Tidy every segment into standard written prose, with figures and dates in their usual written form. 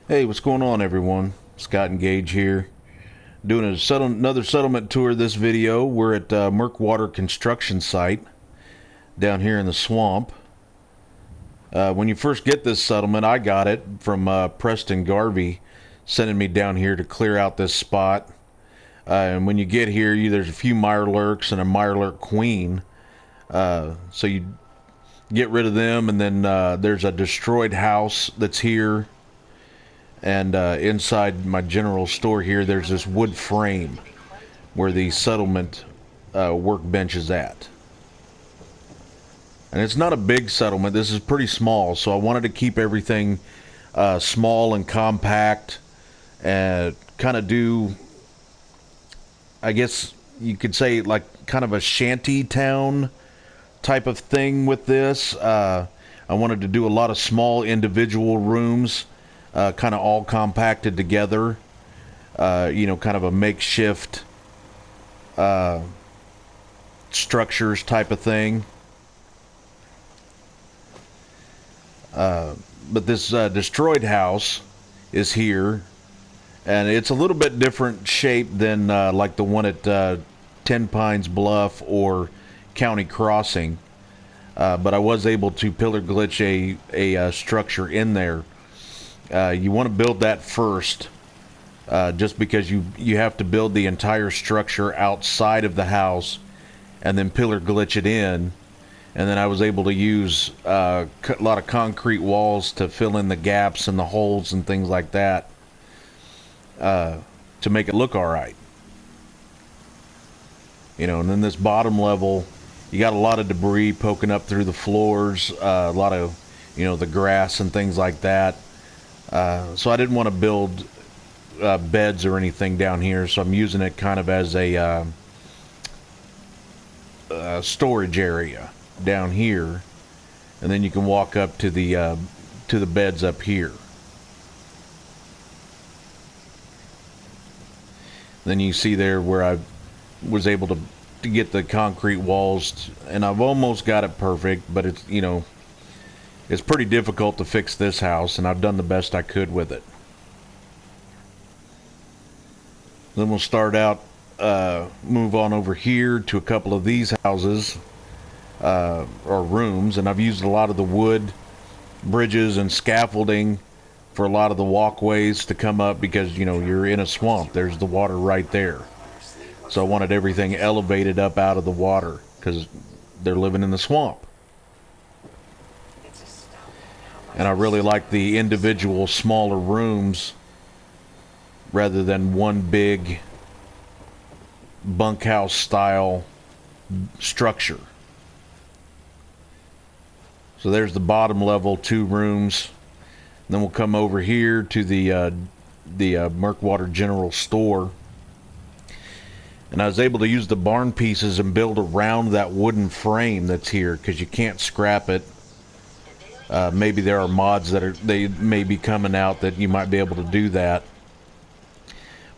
Hey, what's going on, everyone? Scott and Gage here, doing another settlement tour. This video, we're at Murkwater construction site down here in the swamp. When you first get this settlement, I got it from Preston Garvey, sending me down here to clear out this spot. And when you get here, there's a few mirelurks and a mirelurk queen. So you get rid of them, and then there's a destroyed house that's here. And inside my general store here, there's this wood frame where the settlement workbench is at. And it's not a big settlement. This is pretty small, so I wanted to keep everything small and compact and kind of do, I guess you could say, like kind of a shanty town type of thing with this. I wanted to do a lot of small individual rooms, kind of all compacted together, kind of a makeshift structures type of thing. But this destroyed house is here, and it's a little bit different shape than like the one at Ten Pines Bluff or County Crossing. But I was able to pillar glitch a structure in there. You want to build that first, just because you have to build the entire structure outside of the house and then pillar glitch it in. And then I was able to use a lot of concrete walls to fill in the gaps and the holes and things like that, to make it look all right. And then this bottom level, you got a lot of debris poking up through the floors, a lot of, the grass and things like that. So I didn't want to build beds or anything down here, so I'm using it kind of as a storage area down here, and then you can walk up to the beds up here. Then you see there where I was able to get the concrete walls, and I've almost got it perfect, but it's it's pretty difficult to fix this house, and I've done the best I could with it. Then we'll start out, move on over here to a couple of these houses, or rooms, and I've used a lot of the wood bridges and scaffolding for a lot of the walkways to come up, because you're in a swamp. There's the water right there, so I wanted everything elevated up out of the water because they're living in the swamp. And I really like the individual smaller rooms rather than one big bunkhouse style structure. So there's the bottom level, 2 rooms. And then we'll come over here to the Murkwater General Store. And I was able to use the barn pieces and build around that wooden frame that's here, because you can't scrap it. Maybe there are mods they may be coming out that you might be able to do that.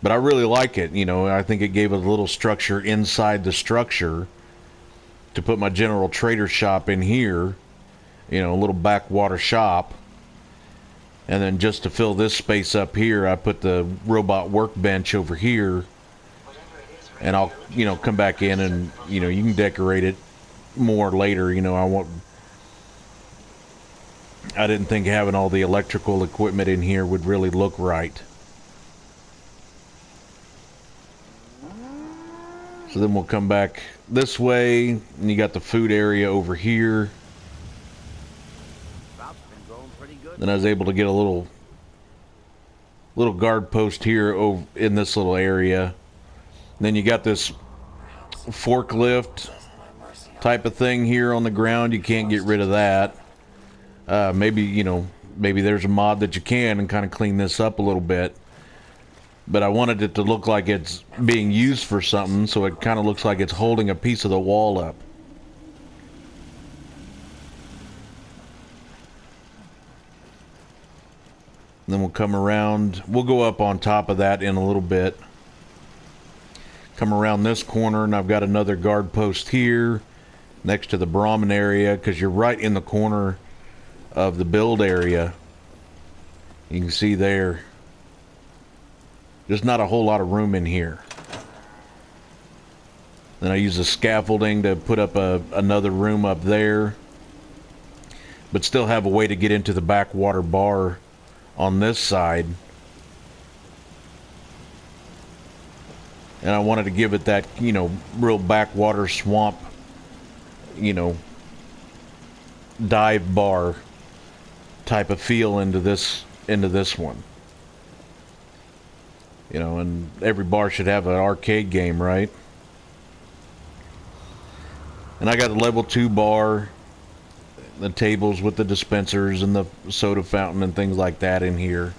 But I really like it. I think it gave a little structure inside the structure to put my general trader shop in here. A little backwater shop. And then just to fill this space up here, I put the robot workbench over here. And I'll, come back in and, you can decorate it more later. I didn't think having all the electrical equipment in here would really look right. So then we'll come back this way, and you got the food area over here. Then I was able to get a little guard post here over in this little area. And then you got this forklift type of thing here on the ground. You can't get rid of that. Maybe there's a mod that you can and kind of clean this up a little bit. But I wanted it to look like it's being used for something, so it kind of looks like it's holding a piece of the wall up. And then we'll come around. We'll go up on top of that in a little bit. Come around this corner, and I've got another guard post here next to the Brahmin area, because you're right in the corner of the build area. You can see there, there's not a whole lot of room in here. Then I use the scaffolding to put up another room up there, but still have a way to get into the backwater bar on this side. And I wanted to give it that, you know, real backwater swamp, you know, dive bar type of feel into this one. You know, and every bar should have an arcade game, right? And I got a level 2 bar, the tables with the dispensers and the soda fountain and things like that in here.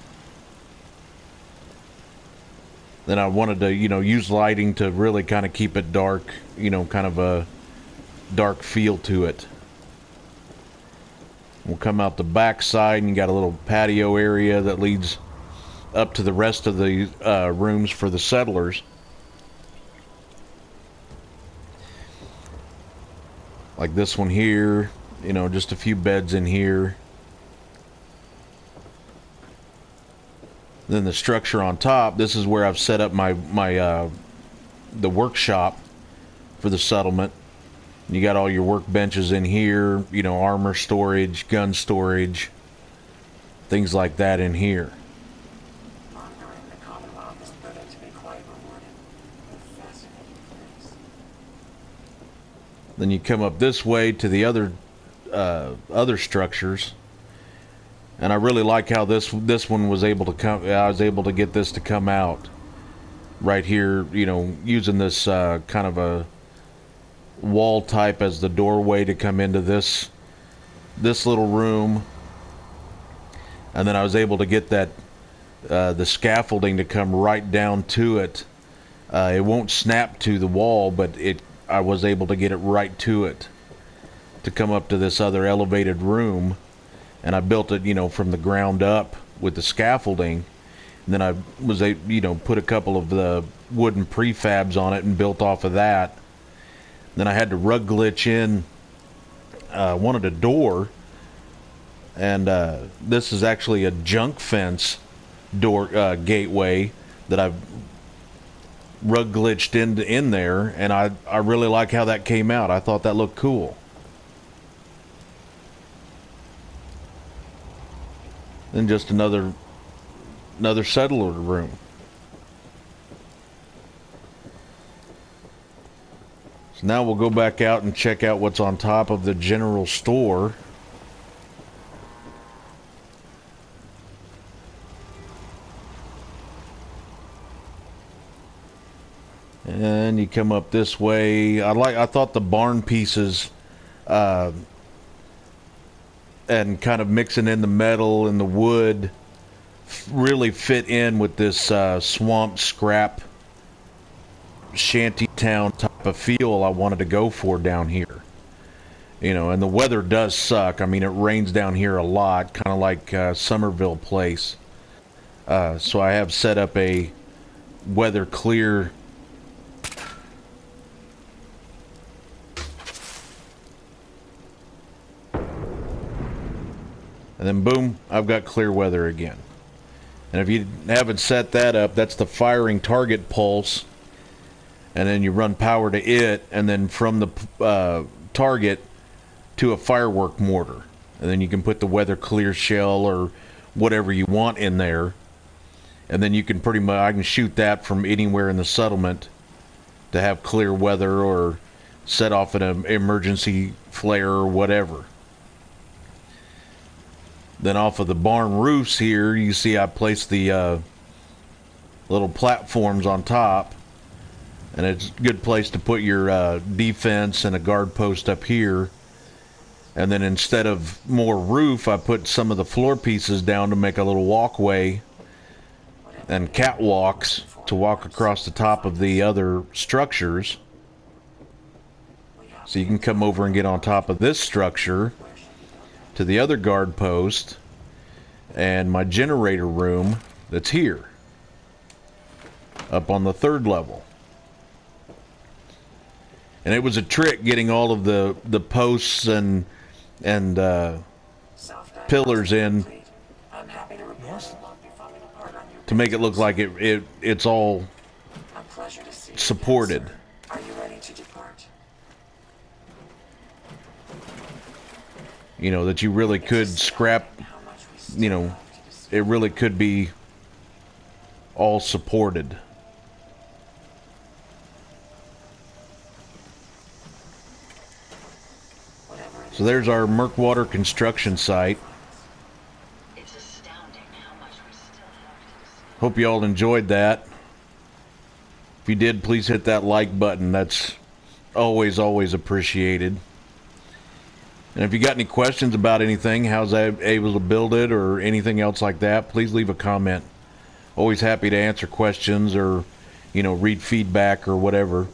Then I wanted to, you know, use lighting to really kind of keep it dark, you know, kind of a dark feel to it. We'll come out the back side and you got a little patio area that leads up to the rest of the rooms for the settlers. Like this one here, you know, just a few beds in here. Then the structure on top, this is where I've set up the workshop for the settlement. You got all your workbenches in here, you know, armor storage, gun storage, things like that in here. Then you come up this way to the other structures, and I really like how this one was able to come. I was able to get this to come out right here, you know, using this kind of a wall type as the doorway to come into this little room. And then I was able to get that the scaffolding to come right down to it. It won't snap to the wall, but I was able to get it right to it to come up to this other elevated room. And I built it, you know, from the ground up with the scaffolding. And then I was able, you know, put a couple of the wooden prefabs on it and built off of that. Then I had to rug glitch in, wanted a door, and this is actually a junk fence door gateway that I've rug glitched in there, and I really like how that came out. I thought that looked cool. Then just another settler room. So now we'll go back out and check out what's on top of the general store. And you come up this way. I thought the barn pieces and kind of mixing in the metal and the wood really fit in with this swamp scrap shanty town type of feel I wanted to go for down here. You know, and the weather does suck. I mean, it rains down here a lot, kind of like Somerville Place. So I have set up a weather clear and then boom, I've got clear weather again. And if you haven't set that up, that's the firing target pulse. And then you run power to it, and then from the target to a firework mortar. And then you can put the weather clear shell or whatever you want in there. And then you can pretty much, I can shoot that from anywhere in the settlement to have clear weather or set off an emergency flare or whatever. Then off of the barn roofs here, you see I placed the little platforms on top. And it's a good place to put your defense and a guard post up here. And then instead of more roof, I put some of the floor pieces down to make a little walkway and catwalks to walk across the top of the other structures. So you can come over and get on top of this structure to the other guard post and my generator room that's here up on the 3rd level. And it was a trick getting all of the posts and pillars in Yes? to make it look like it's all A pleasure to see you supported. again, sir. Are you ready to depart? You know, that you really could scrap, How much we still you know, have to discuss. it really could be all supported. Whatever it So there's our Murkwater construction site. It's astounding how much we still have to discuss. Hope you all enjoyed that. If you did, please hit that like button. That's always, always appreciated. And if you got any questions about anything, how's I able to build it or anything else like that, please leave a comment. Always happy to answer questions or, you know, read feedback or whatever.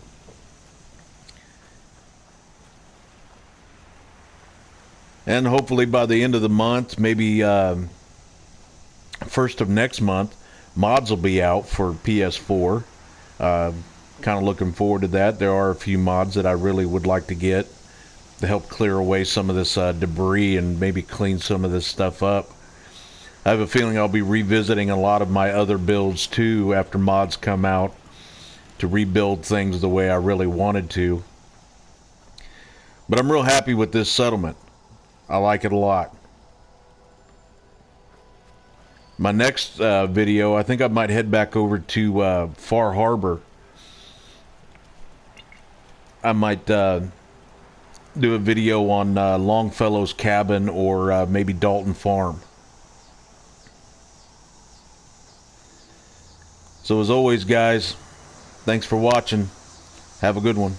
And hopefully by the end of the month, maybe first of next month, mods will be out for PS4. Kind of looking forward to that. There are a few mods that I really would like to get to help clear away some of this debris and maybe clean some of this stuff up. I have a feeling I'll be revisiting a lot of my other builds too after mods come out to rebuild things the way I really wanted to. But I'm real happy with this settlement. I like it a lot. My next video, I think I might head back over to Far Harbor. I might do a video on Longfellow's cabin or maybe Dalton Farm. So as always, guys, thanks for watching. Have a good one.